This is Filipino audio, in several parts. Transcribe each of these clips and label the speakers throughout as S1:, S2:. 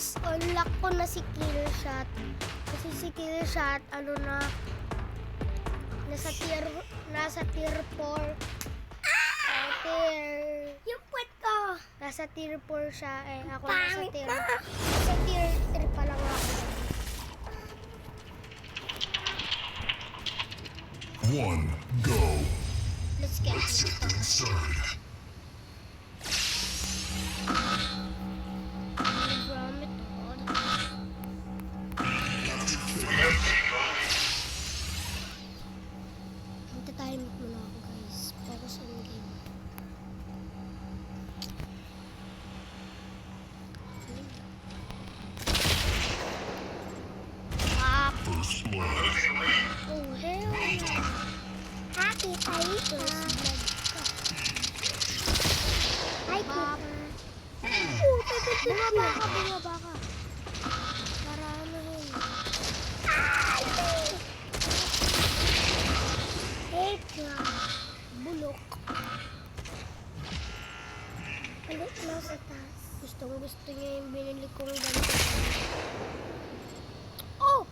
S1: guys, unlock ko na si Killshot. Kasi si Killshot, nasa tier 4. Yung puwet ko. Nasa tier 4 siya, ako nasa tier 3 pa lang ako.
S2: 1, go.
S1: Let's get
S2: Inside.
S1: Entertainment muna ako guys. Focus on game.
S2: First blood.
S1: Oh hell yeah. Happy tayo ka. Hi Papa. Bumaba ka. Para ano yun. Hate ka. Bulok. Palit lang sa taas. Gusto niya yung binili kong ganito. Oh!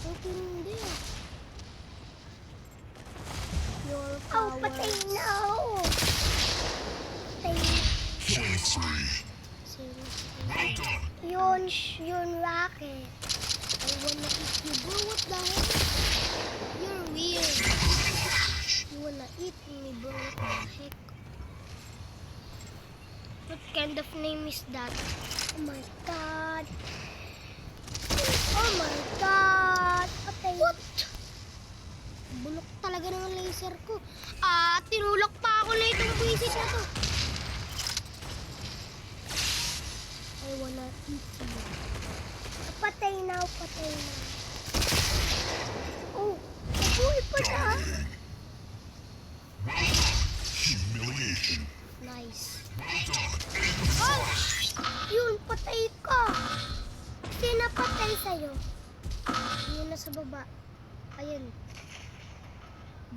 S1: Ang tindi ah. Your power. Oh, patay na ako. Patay.
S2: Killing spree. Well done.
S1: Yun rocket. I wanna eat you, bro. What the heck? You're weird. You wanna eat me, bro. What the heck? What kind of name is that? Oh my god. Oh my god. Patay. What? Bulok talaga ng laser ko. Tinulak pa ako na itong buwisit na to. I wanna eat you. Patay na. Oh, nabuhay pa siya.
S2: Humiliation.
S1: Nice.
S2: Well done.
S1: Oh! Yun, patay ka. Sino patay sa'yo? Yun nasa baba. Ayun.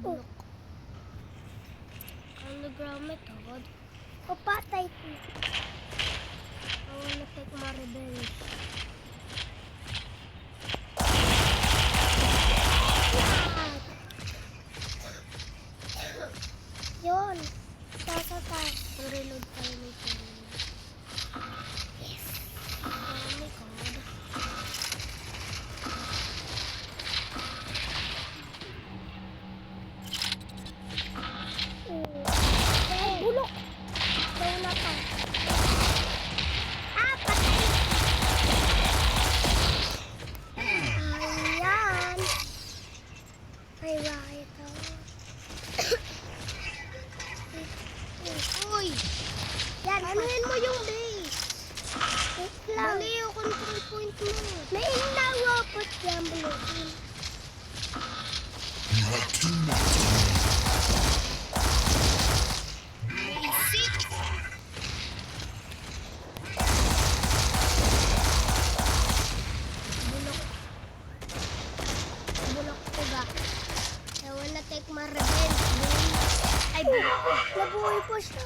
S1: Bulok. Underground method. O patay ko. I wanna take my revenge. Yun. Sa taas. Reload tayo nito. Yes. Oh my god. Oh. Bulok. Tayo na pa. Patay. Ayan. Ay, bakit ako? Uy! Yan, anuhin mo yung base. Wait lang. Mali yung control point mo. May inawapot yan, bulutin.
S2: You have 2 minutes.
S1: Basic! Bulok ko ba? I wanna take my revenge, boy. Ay, nabuhay po siya.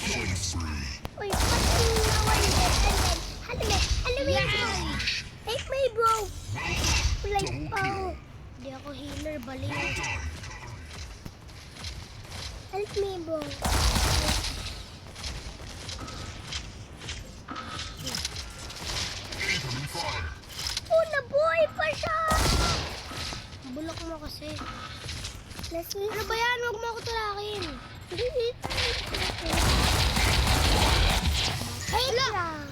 S2: Killing spree.
S1: Uy, patay na Hello, take my bro. Like, oh. Di ako healer, baliw. Help me, bro.
S2: Incoming fire.
S1: Oh, nabuhay pa siya. Bulok mo kasi. Ano ba yan? Huwag mo ako tulakin. Hey,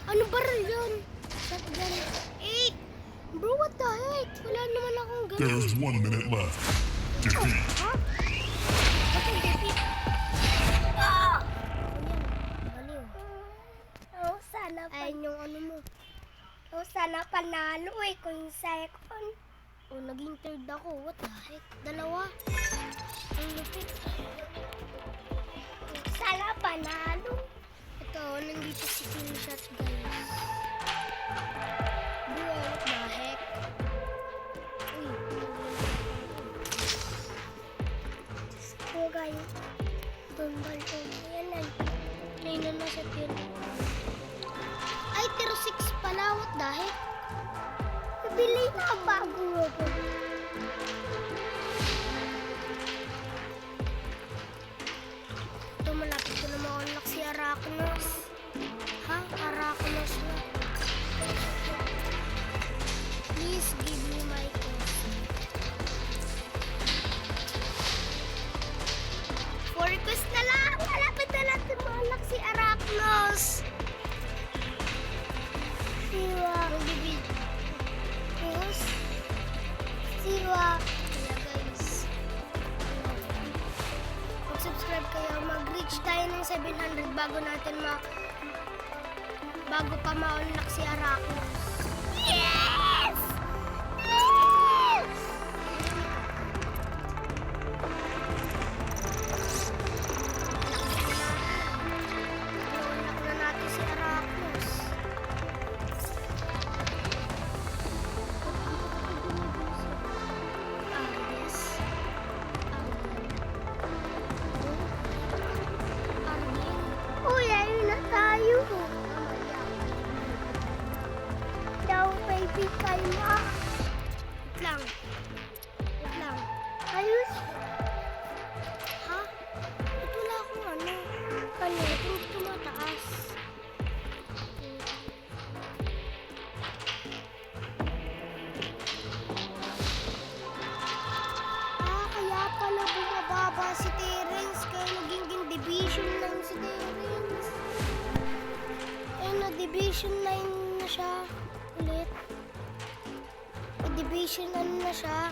S1: ano baril yun? Shotgun. Bro, what the heck? Wala naman akong ganun.
S2: There's 1 minute left. Defeat.
S1: Ha? Ba't ang defeat? Ayan, baliw. Oh, sana pa. Ayun yung ano mo. Oh, sana panalo kung second. Oh, naging third ako. What the heck? Dalawa. Ang lupit. Sana panalo. Ito, nandito si Killshot, guys. Bro, what the heck? Uy. Oh, guys. Tumbal. Ayan lang. kanina na sa tier. Ay, tier 6 pala. What the heck? Nabili na bago ako. Ito, malapit ko na ma-unlock si Arachnos. Ha? Arachnos na. Please give me my coin. 4 quest na lang. Malapit na natin ma-unlock si Arachnos. Siwa. Yes. Siwa. Kaya guys. Mag-subscribe kayo. Mag-reach tayo ng 700 bago pa ma-unlock si Arachnos. Yes! Yes! I-unlock na natin si Arachnos. Yes. Uy, ayun na tayo. Daw, baby, kayo na. Wait lang. Wait lang. Ayos. Ha? Ba't wala akong ano? Kanina, hindi tumataas. Kaya pala bumababa si Terence. Kaya naging division lang si Terence. Ayun na, division 9 na siya. Ulit. Division ano na siya?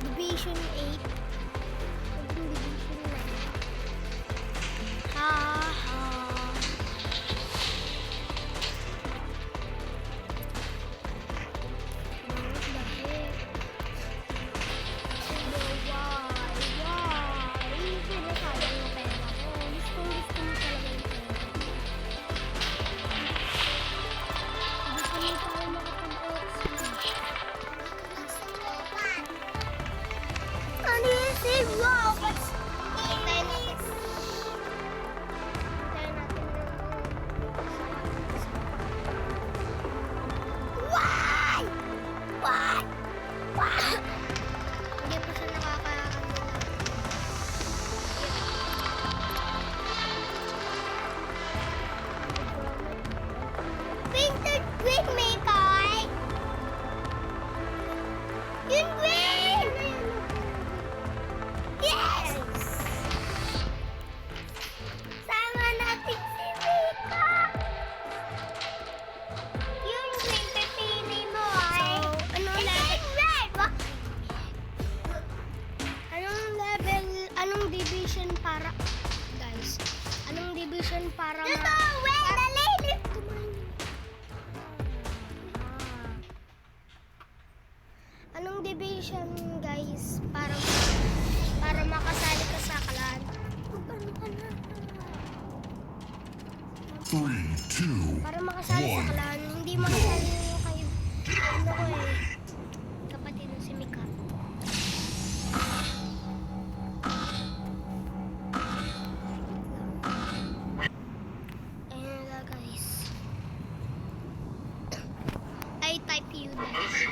S1: Division 8. Naging division 9. Ha ha. What the heck? Why? Why? Why? Hindi po siya nakakakamila. Painted green, may toy. Yung green! Yes! Sama natin si Mika. Yung green, pipili mo ay... So, anong division para... Guys, anong division para ma... Anong division, guys, para makasali ka sa clan?
S2: 3, 2,
S1: Para makasali sa clan, hindi makasali kayo. Ano ko eh. Kapatid ng si Mika. Ayun na guys. I type you guys.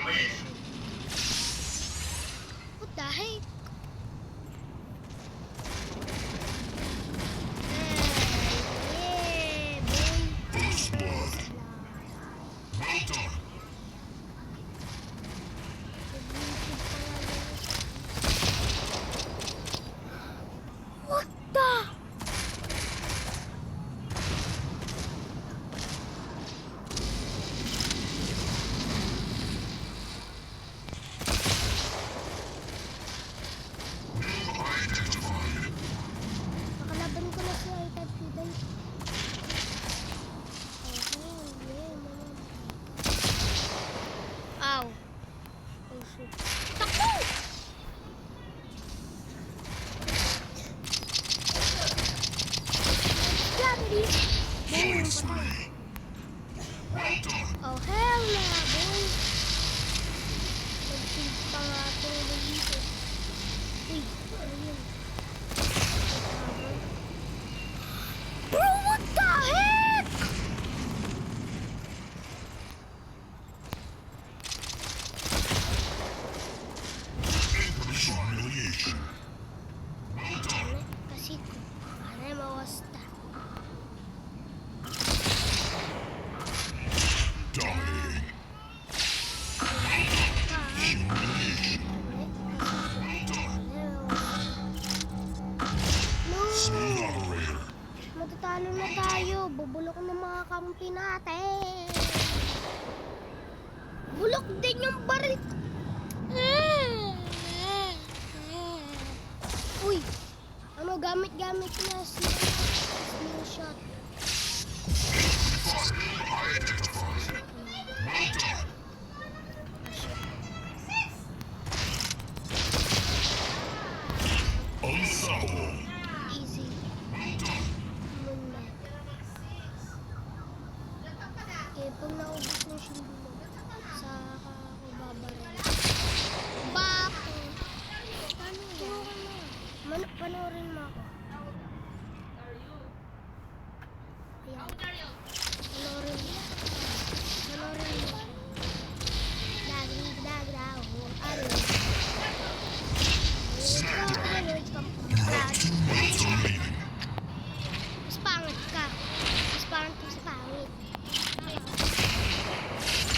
S1: What the heck? Yeah, boy.
S2: First blood. Well done.
S1: What the?
S2: Identified.
S1: Nakalaban ko na si iType Hidden. Ow. Oh shoot. Takbo! Grabe!
S2: Killing spree. Well done.
S1: Oh hell yeah, boy! Nag-feed pa nga itong dito. Uy, ano yun? Bro, what
S2: Smooth operator.
S1: Matatalo na tayo. Bubulok ng mga kampi natin. Bulok din yung baril. Uy! Ano gamit-gamit niya slingshot.
S2: Identified. Well done. Unstoppable.
S1: Easy.
S2: Well done.
S1: Muna. Eh, pag naubos ng shield mo, saka ako babaril. Bakit? Ano yan? Panoorin mo ako. Ayan. Panoorin mo. Panoorin mo. Dagdaw. Ano?
S2: Smackdown. You have 2 minutes remaining.
S1: Mas pangit ka. Mas pangit ka sa pangit.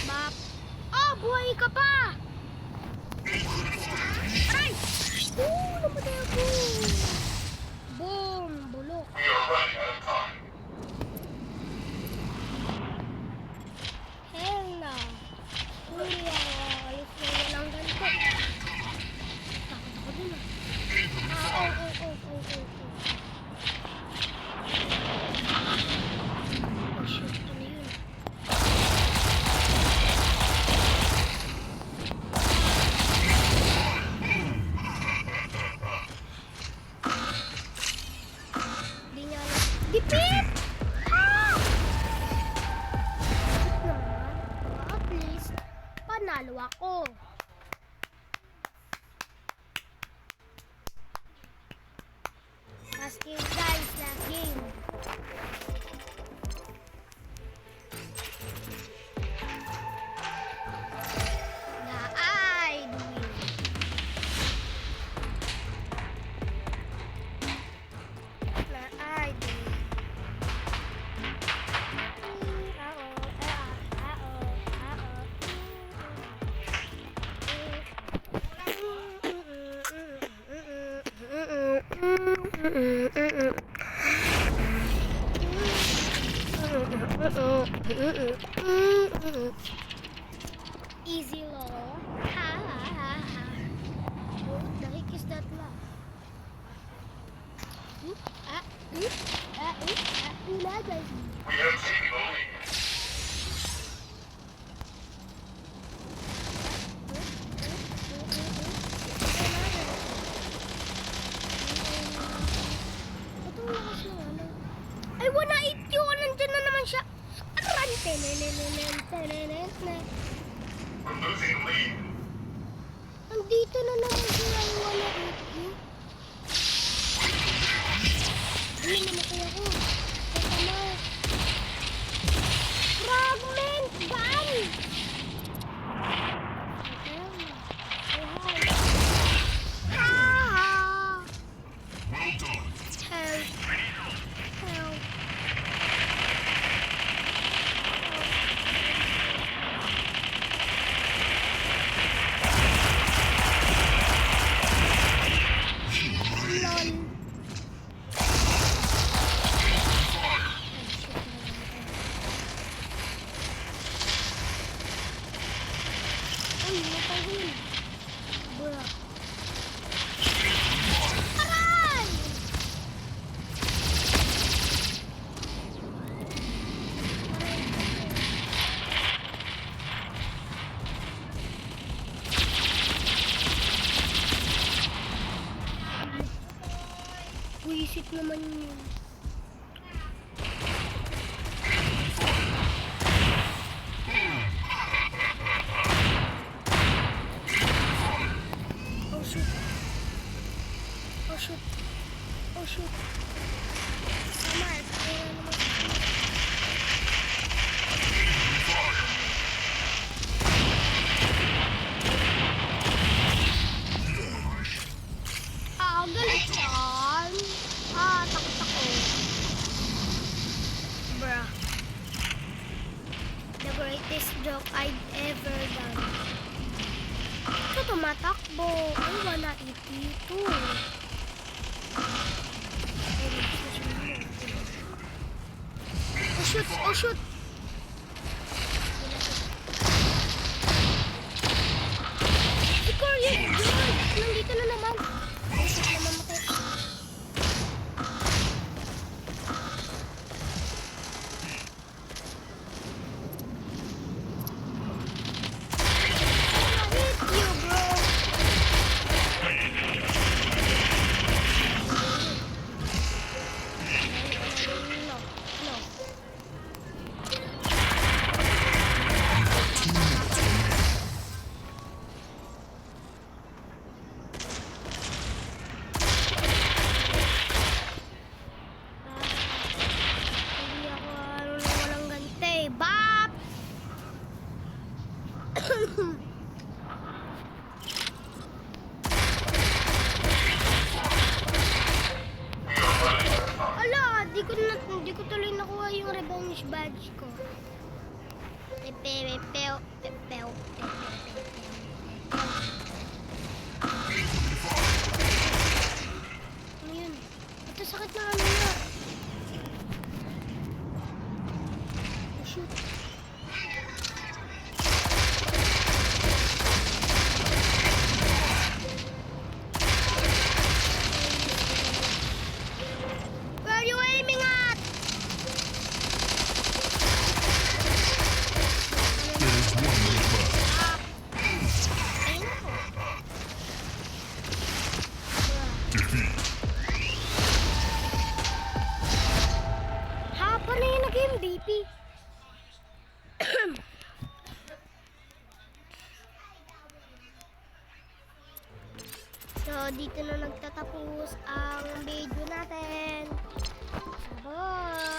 S1: Bak. Oh, buhay ka pa! Aray! Namatay ako! Boom! Bulok. Hell na. Hindi ako alis na yun ang ganito. Takot ako dun ah. Oh. Oh, shoot. Ano yun? Di niya alam. Dipit! Ah! Dipit naman. At least, panalo ako. Last game guys, last game. Na I do it. Na I do it. Easy lolo. Ha ha ha ha. Oh, the heck is that laugh? Wala guys.
S2: We have taken the lead.
S1: Ito ang lakas ng ano. Ay, 180 yun. Nandyan na naman siya. Aran! Tenenenen.
S2: We're losing lead.
S1: Nandito na naman siya ang 180. Ay, namatay ako. Teka na. Fragment gun! Ah!
S2: Well done.
S1: Help. Help. Lol. Uy, napahul. Bura. Aray! Buisit naman yun. Oh shoot. Oh shoot. Oh shoot. Samar, kaya naman. Ah, galit yan. Ah, takot ako. Bruh. The greatest joke I've ever done. Ito tumatakbo. Ay, wala ito. Anyway.
S2: shoot! Oh, shoot! Si Corey! Nandito na naman.
S1: Gusto ko naman makita.
S2: Hit you, bro! No. Hindi ako walang gante. Bap! Ala, di ko tuloy nakuha yung revenge badge ko. Pepeo. Ano yun? Ito sakit na ano na. Oh, shoot. Where are you aiming at?
S3: There's one minute left.
S2: Ayun ako.
S3: Defeat.
S2: Hapa na yung nag-MVP. So, dito na nagtatapos ang video natin. Bye!